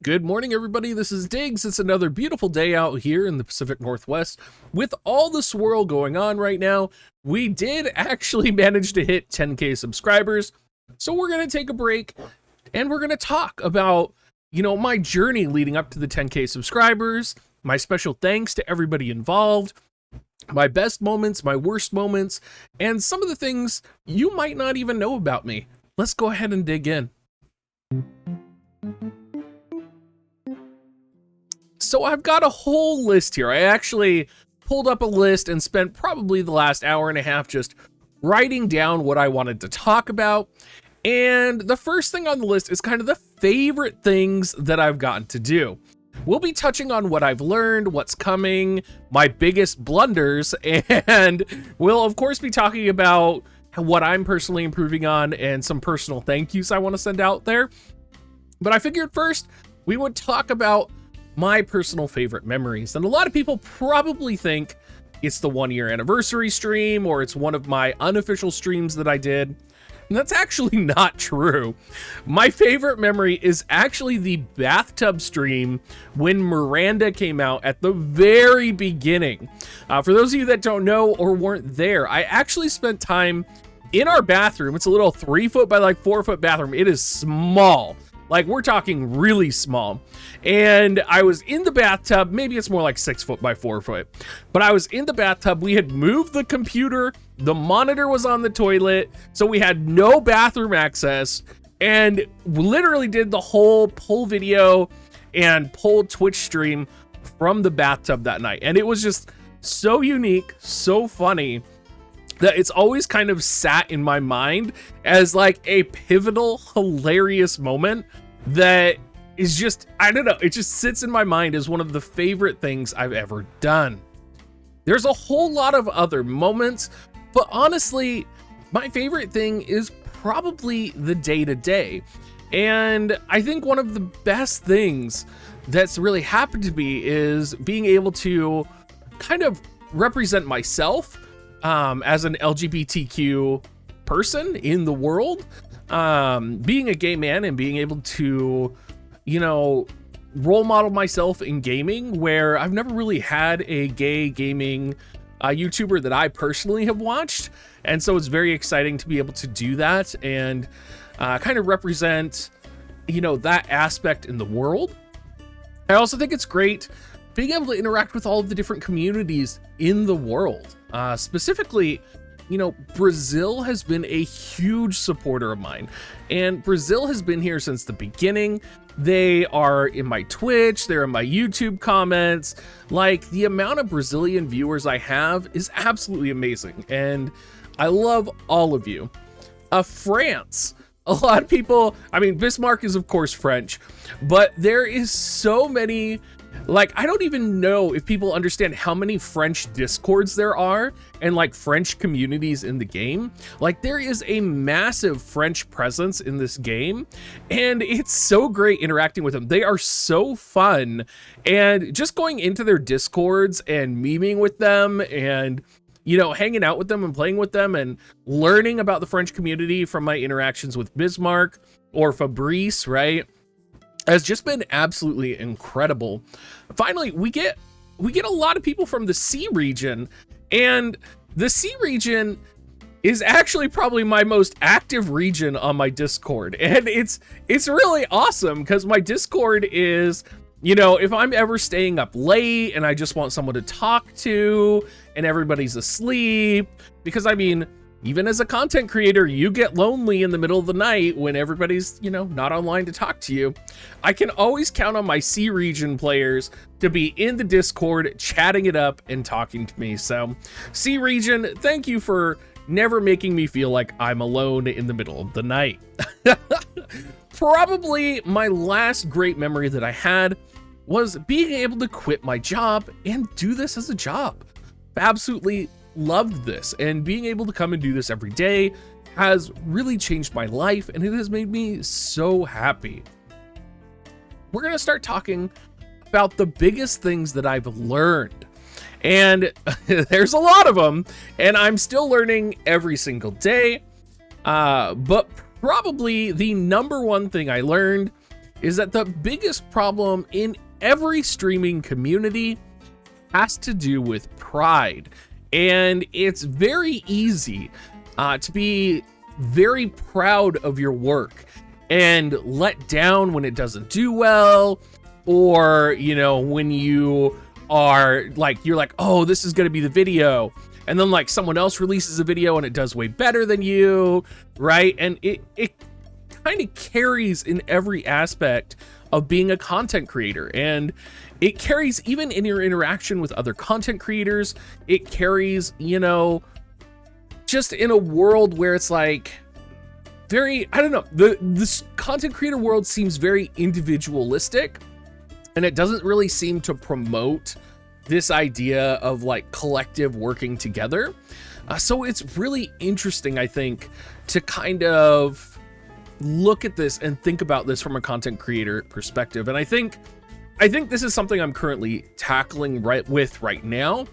Good morning, everybody. This is Diggs. It's another beautiful day out here in the Pacific Northwest. With all the swirl going on right now, we did actually manage to hit 10K subscribers. So we're going to take a break and we're going to talk about, my journey leading up to the 10K subscribers, my special thanks to everybody involved, my best moments, my worst moments, and some of the things you might not even know about me. Let's go ahead and dig in. So I've got a whole list here. I actually pulled up a list and spent probably the last hour and a half just writing down what I wanted to talk about. And the first thing on the list is kind of the favorite things that I've gotten to do. We'll be touching on what I've learned, what's coming, my biggest blunders, and we'll of course be talking about what I'm personally improving on and some personal thank yous I want to send out there. But I figured first we would talk about my personal favorite memories. And a lot of people probably think it's the 1-year anniversary stream or it's one of my unofficial streams that I did. And that's actually not true. My favorite memory is actually the bathtub stream when Miranda came out at the very beginning. For those of you that don't know or weren't there, I actually spent time in our bathroom. It's a little 3-foot by like 4-foot bathroom. It is small. Like, we're talking really small. And I was in the bathtub. Maybe it's more like 6-foot by 4-foot. But I was in the bathtub. We had moved the computer. The monitor was on the toilet. So we had no bathroom access. And literally did the whole pull video and pull Twitch stream from the bathtub that night. And it was just so unique, so funny, that it's always kind of sat in my mind as like a pivotal, hilarious moment that is just, I don't know, it just sits in my mind as one of the favorite things I've ever done. There's a whole lot of other moments, but honestly, my favorite thing is probably the day-to-day. And I think one of the best things that's really happened to me is being able to kind of represent myself as an LGBTQ person in the world, being a gay man and being able to, role model myself in gaming, where I've never really had a gay gaming YouTuber that I personally have watched. And so it's very exciting to be able to do that and kind of represent, that aspect in the world. I also think it's great being able to interact with all of the different communities in the world. Specifically, Brazil has been a huge supporter of mine, and Brazil has been here since the beginning. They are in my Twitch, they're in my YouTube comments. Like, the amount of Brazilian viewers I have is absolutely amazing, and I love all of you. France, a lot of people, Bismarck is of course French, but there is so many, like, I don't even know if people understand how many French Discords there are and like French communities in the game. Like, there is a massive French presence in this game, and it's so great interacting with them. They are so fun, and just going into their Discords and memeing with them and, hanging out with them and playing with them and learning about the French community from my interactions with Bismarck or Fabrice, right, has just been absolutely incredible. Finally, we get a lot of people from the C region, and the C region is actually probably my most active region on my Discord. And it's really awesome because my Discord is, if I'm ever staying up late and I just want someone to talk to and everybody's asleep, because even as a content creator, you get lonely in the middle of the night when everybody's, not online to talk to you. I can always count on my C region players to be in the Discord, chatting it up and talking to me. So C region, thank you for never making me feel like I'm alone in the middle of the night. Probably my last great memory that I had was being able to quit my job and do this as a job. Absolutely loved this, and being able to come and do this every day has really changed my life, and it has made me so happy. We're going to start talking about the biggest things that I've learned, and there's a lot of them, and I'm still learning every single day, but probably the number one thing I learned is that the biggest problem in every streaming community has to do with pride. And it's very easy to be very proud of your work and let down when it doesn't do well, or, you know, when you are like, you're like, oh, this is going to be the video. And then like someone else releases a video and it does way better than you, right? And it kind of carries in every aspect of being a content creator. And it carries even in your interaction with other content creators. It carries, you know, just in a world where it's like very, I don't know, this content creator world seems very individualistic, and it doesn't really seem to promote this idea of like collective working together. So it's really interesting, I think, to kind of look at this and think about this from a content creator perspective. And I think this is something I'm currently tackling right now,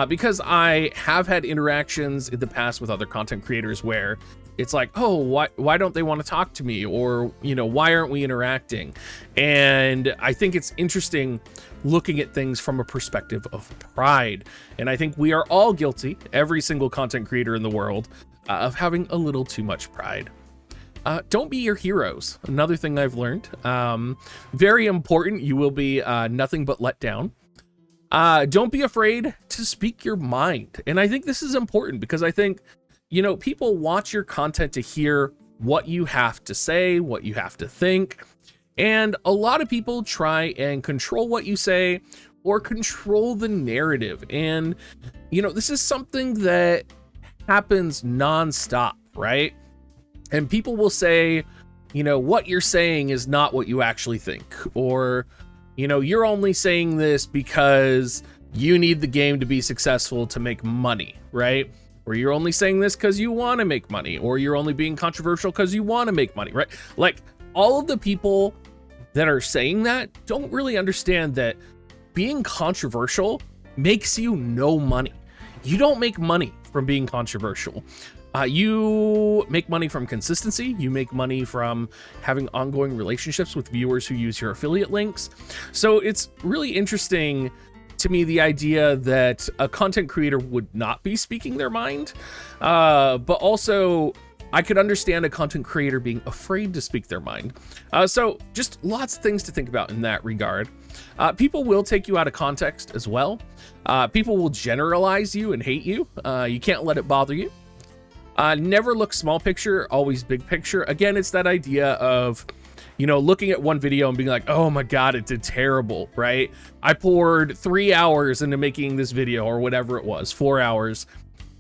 because I have had interactions in the past with other content creators where it's like, oh, why don't they want to talk to me? Or, you know, why aren't we interacting? And I think it's interesting looking at things from a perspective of pride. And I think we are all guilty, every single content creator in the world, of having a little too much pride. Don't be your heroes. Another thing I've learned, very important. You will be nothing but let down. Don't be afraid to speak your mind. And I think this is important because I think, you know, people watch your content to hear what you have to say, what you have to think. And a lot of people try and control what you say or control the narrative. And, you know, this is something that happens nonstop, right? And people will say, you know, what you're saying is not what you actually think. Or, you know, you're only saying this because you need the game to be successful to make money, right? Or you're only saying this because you want to make money, or you're only being controversial because you want to make money, right? Like, all of the people that are saying that don't really understand that being controversial makes you no money. You don't make money from being controversial. You make money from consistency. You make money from having ongoing relationships with viewers who use your affiliate links. So it's really interesting to me, the idea that a content creator would not be speaking their mind, but also I could understand a content creator being afraid to speak their mind. So just lots of things to think about in that regard. People will take you out of context as well. People will generalize you and hate you. You can't let it bother you. Never look small picture, always big picture. Again, it's that idea of, you know, looking at one video and being like, oh my God, it did terrible, right? I poured 3 hours into making this video, or whatever it was, 4 hours,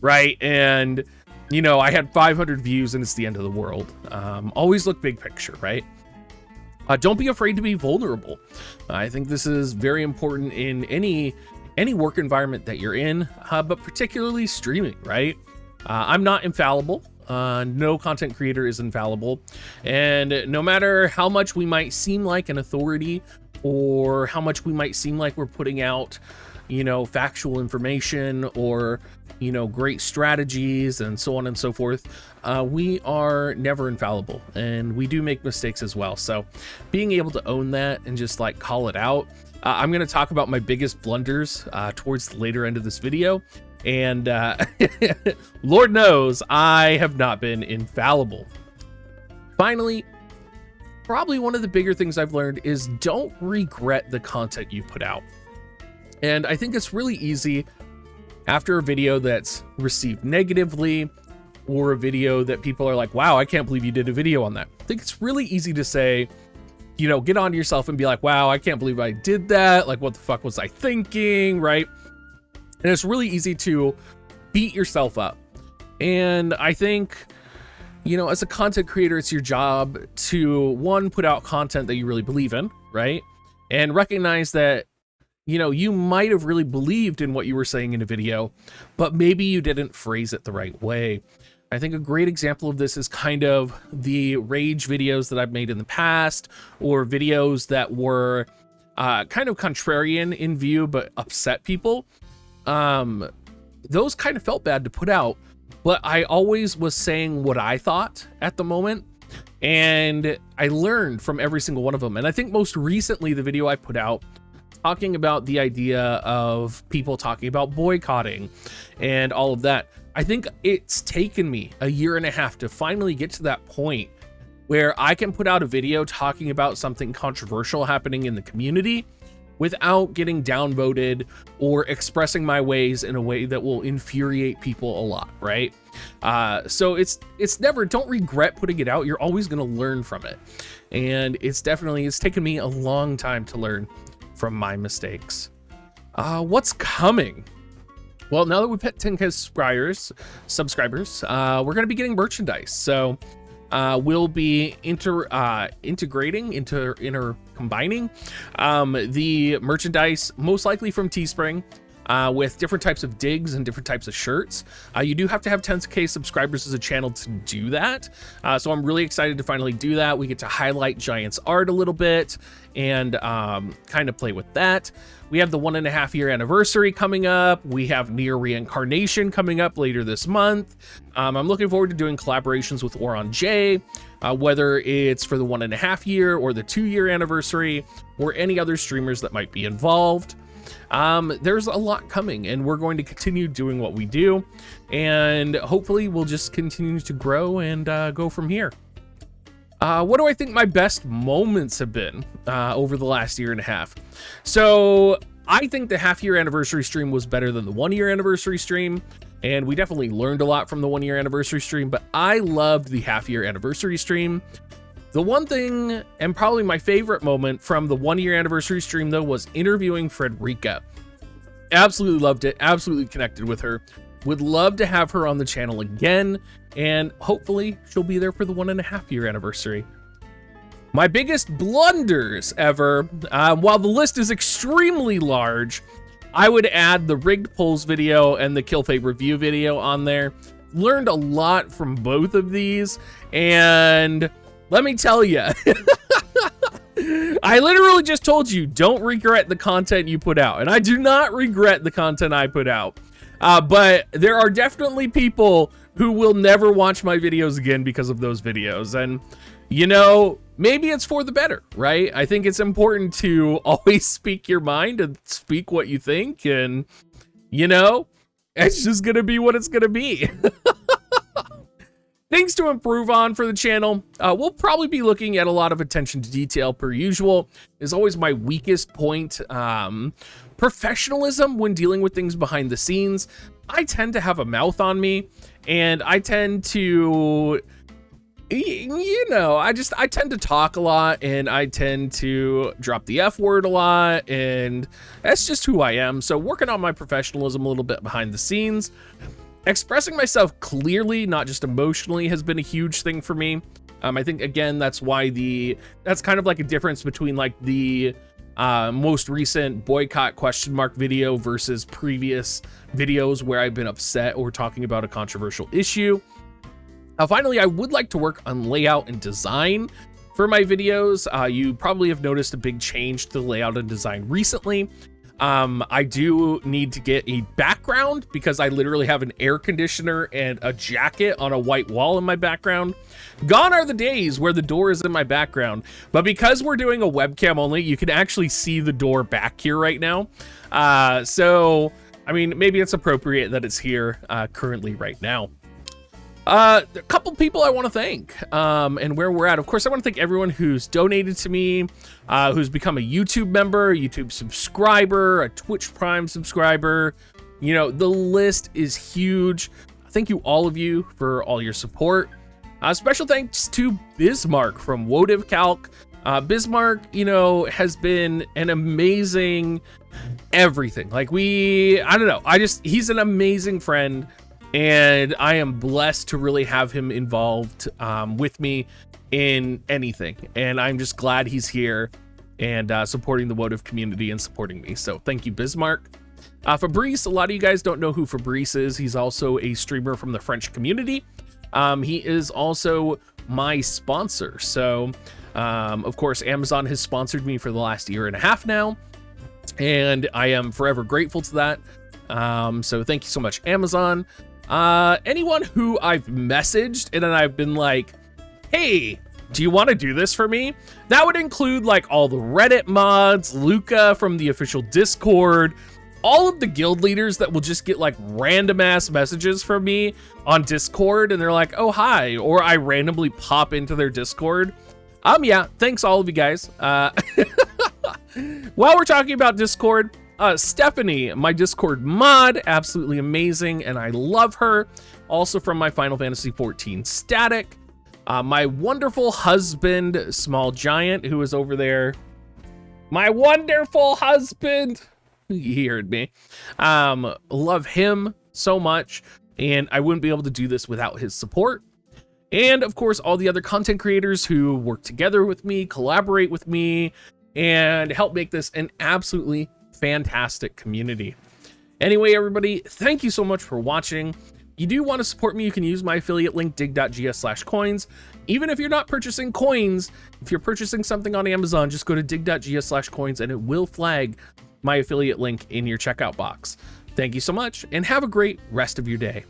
right? And, you know, I had 500 views and it's the end of the world. Always look big picture, right? Don't be afraid to be vulnerable. I think this is very important in any work environment that you're in, but particularly streaming, right? I'm not infallible. No content creator is infallible. And no matter how much we might seem like an authority, or how much we might seem like we're putting out, you know, factual information, or, you know, great strategies and so on and so forth, we are never infallible, and we do make mistakes as well. So being able to own that and just like call it out. I'm going to talk about my biggest blunders towards the later end of this video. And Lord knows I have not been infallible. Finally, probably one of the bigger things I've learned is don't regret the content you put out. And I think it's really easy after a video that's received negatively, or a video that people are like, wow, I can't believe you did a video on that. I think it's really easy to say, you know, get onto yourself and be like, wow, I can't believe I did that. Like, what the fuck was I thinking, right? And it's really easy to beat yourself up. And I think, you know, as a content creator, it's your job to, one, put out content that you really believe in, right? And recognize that, you know, you might have really believed in what you were saying in a video, but maybe you didn't phrase it the right way. I think a great example of this is kind of the rage videos that I've made in the past, or videos that were kind of contrarian in view, but upset people. Those kind of felt bad to put out, but I always was saying what I thought at the moment. And I learned from every single one of them. And I think most recently, the video I put out talking about the idea of people talking about boycotting and all of that. I think it's taken me a year and a half to finally get to that point where I can put out a video talking about something controversial happening in the community without getting downvoted or expressing my ways in a way that will infuriate people a lot, right? So it's never, don't regret putting it out. You're always gonna learn from it. And it's taken me a long time to learn from my mistakes. What's coming? Well, now that we've hit 10K subscribers, we're gonna be getting merchandise. So we'll be combining the merchandise, most likely from Teespring, with different types of digs and different types of shirts. You do have to have 10K subscribers as a channel to do that. So I'm really excited to finally do that. We get to highlight Giant's art a little bit and kind of play with that. We have the 1.5 year anniversary coming up. We have Near Reincarnation coming up later this month. I'm looking forward to doing collaborations with Oron J, whether it's for the 1.5 year or the 2 year anniversary or any other streamers that might be involved. There's a lot coming, and we're going to continue doing what we do, and hopefully we'll just continue to grow and go from here. What do I think my best moments have been over the last year and a half? So I think the half-year anniversary stream was better than the 1 year anniversary stream, and we definitely learned a lot from the 1 year anniversary stream, but I loved the half-year anniversary stream. The one thing, and probably my favorite moment from the 1 year anniversary stream, though, was interviewing Frederica. Absolutely loved it. Absolutely connected with her. Would love to have her on the channel again, and hopefully she'll be there for the 1.5 year anniversary. My biggest blunders ever, while the list is extremely large, I would add the rigged polls video and the kill fave review video on there. Learned a lot from both of these, and let me tell you, I literally just told you, don't regret the content you put out. And I do not regret the content I put out. But there are definitely people who will never watch my videos again because of those videos. And, you know, maybe it's for the better, right? I think it's important to always speak your mind and speak what you think. And, you know, it's just going to be what it's going to be. Things to improve on for the channel. We'll probably be looking at a lot of attention to detail per usual. Is always my weakest point. Professionalism when dealing with things behind the scenes. I tend to have a mouth on me, and I tend to, you know, I tend to talk a lot, and I tend to drop the F word a lot, and that's just who I am. So working on my professionalism a little bit behind the scenes. Expressing myself clearly, not just emotionally, has been a huge thing for me. I think, again, that's why that's kind of like a difference between like the most recent boycott ? Video versus previous videos where I've been upset or talking about a controversial issue. Finally, I would like to work on layout and design for my videos. You probably have noticed a big change to the layout and design recently. I do need to get a background because I literally have an air conditioner and a jacket on a white wall in my background. Gone are the days where the door is in my background, but because we're doing a webcam only, you can actually see the door back here right now. So, I mean, maybe it's appropriate that it's here currently right now. A couple people I want to thank and where we're at. Of course, I want to thank everyone who's donated to me, who's become a YouTube member, YouTube subscriber, a Twitch Prime subscriber. You know, the list is huge. Thank you, all of you, for all your support. Special thanks to Bismarck from WoTV Calc. Bismarck, you know, has been an amazing everything. Like I don't know. He's an amazing friend. And I am blessed to really have him involved with me in anything. And I'm just glad he's here and supporting the WoTV community and supporting me. So thank you, Bismarck. Fabrice, a lot of you guys don't know who Fabrice is. He's also a streamer from the French community. He is also my sponsor. So, of course, Amazon has sponsored me for the last 1.5 years now. And I am forever grateful to that. So thank you so much, Amazon. Anyone who I've messaged and then I've been like, hey, Do you want to do this for me? That would include like all the Reddit mods, Luca from the official Discord, all of the guild leaders that will just get like random ass messages from me on Discord and they're like, oh, hi, or I randomly pop into their Discord. Yeah, thanks all of you guys. While we're talking about Discord, Stephanie, my Discord mod, absolutely amazing, and I love her. Also from my Final Fantasy XIV static. My wonderful husband, Small Giant, who is over there. My wonderful husband. He heard me. Love him so much, and I wouldn't be able to do this without his support. And of course, all the other content creators who work together with me, collaborate with me, and help make this an absolutely fantastic community. Anyway, everybody, thank you so much for watching. You do want to support me, you can use my affiliate link, dig.gs/coins. Even if you're not purchasing coins, if you're purchasing something on Amazon, just go to dig.gs/coins and it will flag my affiliate link in your checkout box. Thank you so much and have a great rest of your day.